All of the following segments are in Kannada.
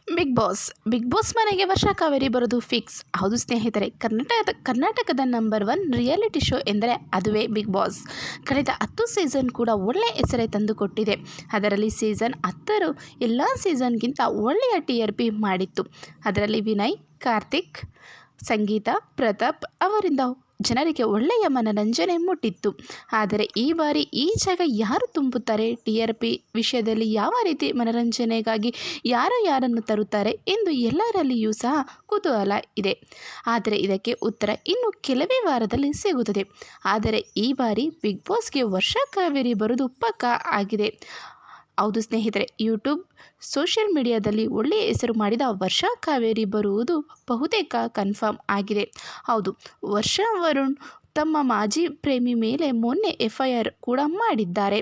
ಬಿಗ್ ಬಾಸ್ ಮನೆಗೆ ವರ್ಷ ಕಾವೇರಿ ಬರೋದು ಫಿಕ್ಸ್. ಹೌದು ಸ್ನೇಹಿತರೆ, ಕರ್ನಾಟಕದ ನಂಬರ್ 1 ರಿಯಾಲಿಟಿ ಶೋ ಎಂದರೆ ಅದುವೇ ಬಿಗ್ ಬಾಸ್. ಕಳೆದ 10 ಸೀಸನ್ ಕೂಡ ಒಳ್ಳೆಯ ಹೆಸರೇ ತಂದುಕೊಟ್ಟಿದೆ. ಅದರಲ್ಲಿ ಸೀಸನ್ 10 ಎಲ್ಲ ಸೀಸನ್ಗಿಂತ ಒಳ್ಳೆಯ TRP ಮಾಡಿತ್ತು. ಅದರಲ್ಲಿ ವಿನಯ್, ಕಾರ್ತಿಕ್, ಸಂಗೀತ, ಪ್ರತಾಪ್ ಅವರಿಂದ ಜನರಿಗೆ ಒಳ್ಳೆಯ ಮನರಂಜನೆ ಮುಟ್ಟಿತ್ತು. ಆದರೆ ಈ ಬಾರಿ ಈ ಜಾಗ ಯಾರು ತುಂಬುತ್ತಾರೆ, TRP ವಿಷಯದಲ್ಲಿ ಯಾವ ರೀತಿ ಮನರಂಜನೆಗಾಗಿ ಯಾರನ್ನು ತರುತ್ತಾರೆ ಎಂದು ಎಲ್ಲರಲ್ಲಿಯೂ ಸಹ ಕುತೂಹಲ ಇದೆ. ಆದರೆ ಇದಕ್ಕೆ ಉತ್ತರ ಇನ್ನು ಕೆಲವೇ ವಾರದಲ್ಲಿ ಸಿಗುತ್ತದೆ. ಆದರೆ ಈ ಬಾರಿ ಬಿಗ್ ಬಾಸ್ಗೆ ವರ್ಷ ಕಾವೇರಿ ಬರುವುದು ಪಕ್ಕಾ ಆಗಿದೆ. ಹೌದು ಸ್ನೇಹಿತರೆ, ಯೂಟ್ಯೂಬ್, ಸೋಷಿಯಲ್ ಮೀಡಿಯಾದಲ್ಲಿ ಒಳ್ಳೆಯ ಹೆಸರು ಮಾಡಿದ ವರ್ಷ ಕಾವೇರಿ ಬರುವುದು ಬಹುತೇಕ ಕನ್ಫರ್ಮ್ ಆಗಿದೆ. ಹೌದು, ವರ್ಷ ವರುಣ್ ತಮ್ಮ ಮಾಜಿ ಪ್ರೇಮಿ ಮೇಲೆ ಮೊನ್ನೆ FIR ಕೂಡ ಮಾಡಿದ್ದಾರೆ.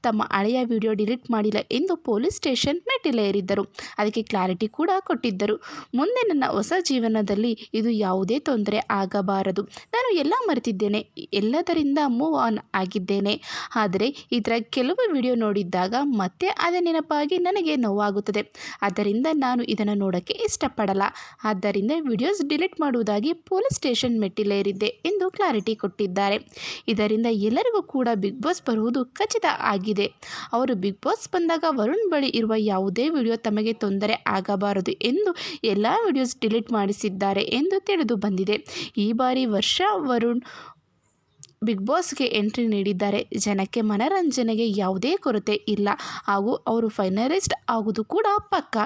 ತಮ್ಮ ಹಳೆಯ ವಿಡಿಯೋ ಡಿಲೀಟ್ ಮಾಡಿಲ್ಲ ಎಂದು ಪೊಲೀಸ್ ಸ್ಟೇಷನ್ ಮೆಟ್ಟಿಲೇರಿದ್ದರು. ಅದಕ್ಕೆ ಕ್ಲಾರಿಟಿ ಕೂಡ ಕೊಟ್ಟಿದ್ದರು. ಮುಂದೆ ನನ್ನ ಹೊಸ ಜೀವನದಲ್ಲಿ ಇದು ಯಾವುದೇ ತೊಂದರೆ ಆಗಬಾರದು. ನಾನು ಎಲ್ಲ ಮರೆತಿದ್ದೇನೆ, ಎಲ್ಲದರಿಂದ ಮೂವ್ ಆನ್ ಆಗಿದ್ದೇನೆ. ಆದರೆ ಇದರ ಕೆಲವು ವಿಡಿಯೋ ನೋಡಿದಾಗ ಮತ್ತೆ ಅದೇ ನೆನಪಾಗಿ ನನಗೆ ನೋವಾಗುತ್ತದೆ. ಆದ್ದರಿಂದ ನಾನು ಇದನ್ನು ನೋಡೋಕ್ಕೆ ಇಷ್ಟಪಡಲ್ಲ. ಆದ್ದರಿಂದ ವಿಡಿಯೋಸ್ ಡಿಲೀಟ್ ಮಾಡುವುದಾಗಿ ಪೊಲೀಸ್ ಸ್ಟೇಷನ್ ಮೆಟ್ಟಿಲೇರಿದ್ದೆ ಎಂದು ಕ್ಲಾರಿಟಿ ಕೊಟ್ಟಿದ್ದಾರೆ. ಇದರಿಂದ ಎಲ್ಲರಿಗೂ ಕೂಡ ಬಿಗ್ ಬಾಸ್ ಬರುವುದು ಖಚಿತ ಆಗಿದೆ. ಅವರು ಬಿಗ್ ಬಾಸ್ ಬಂದಾಗ ವರುಣ್ ಬಳಿ ಇರುವ ಯಾವುದೇ ವಿಡಿಯೋ ತಮಗೆ ತೊಂದರೆ ಆಗಬಾರದು ಎಂದು ಎಲ್ಲ ವಿಡಿಯೋಸ್ ಡಿಲೀಟ್ ಮಾಡಿಸಿದ್ದಾರೆ ಎಂದು ತಿಳಿದು ಬಂದಿದೆ. ಈ ಬಾರಿ ವರ್ಷ ವರುಣ್ ಬಿಗ್ ಬಾಸ್ಗೆ ಎಂಟ್ರಿ ನೀಡಿದ್ದಾರೆ. ಜನಕ್ಕೆ ಮನರಂಜನೆಗೆ ಯಾವುದೇ ಕೊರತೆ ಇಲ್ಲ ಹಾಗೂ ಅವರು ಫೈನಲಿಸ್ಟ್ ಆಗೋದು ಕೂಡ ಪಕ್ಕಾ.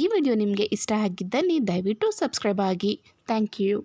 ಈ ವಿಡಿಯೋ ನಿಮಗೆ ಇಷ್ಟ ಆಗಿದ್ದಲ್ಲಿ ದಯವಿಟ್ಟು ಸಬ್ಸ್ಕ್ರೈಬ್ ಆಗಿ. Thank you.